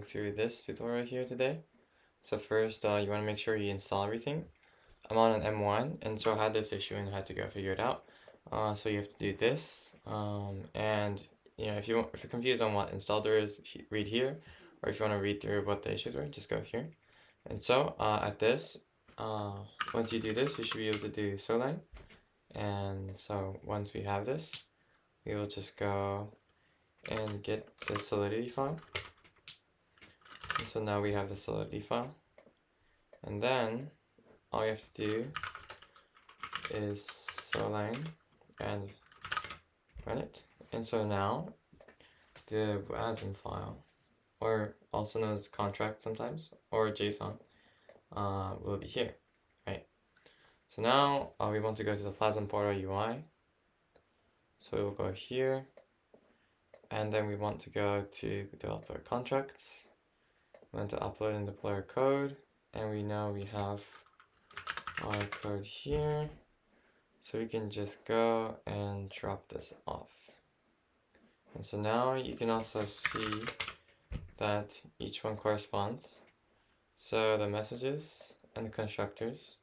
through this tutorial here today. So first, you want to make sure you install everything. I'm on an M1, and so I had this issue and had to go figure it out. So you have to do this, and if you're confused on what install there is, read here, or if you want to read through what the issues were, just go here. And so at this, once you do this, you should be able to do Solang. And so once we have this, we will just go and get the Solidity file. And so now we have the Solidity file. And then all you have to do is Solang and run it. And so now the WASM file, or also known as contract sometimes, or JSON, will be here, right? So now we want to go to the Plasm Portal UI. So we'll go here, and then we want to go to developer contracts. We want to upload and deploy our code, and we know we have our code here. So we can just go and drop this off. And so now you can also see that each one corresponds. So the messages and the constructors.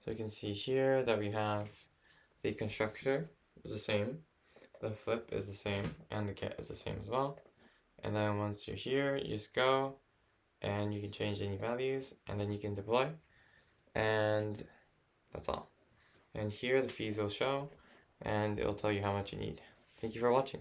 So you can see here that we have the constructor is the same, the flip is the same, and the get is the same as well. And then once you're here, you just go and you can change any values, and then you can deploy, and that's all. And here the fees will show, and it'll tell you how much you need. Thank you for watching.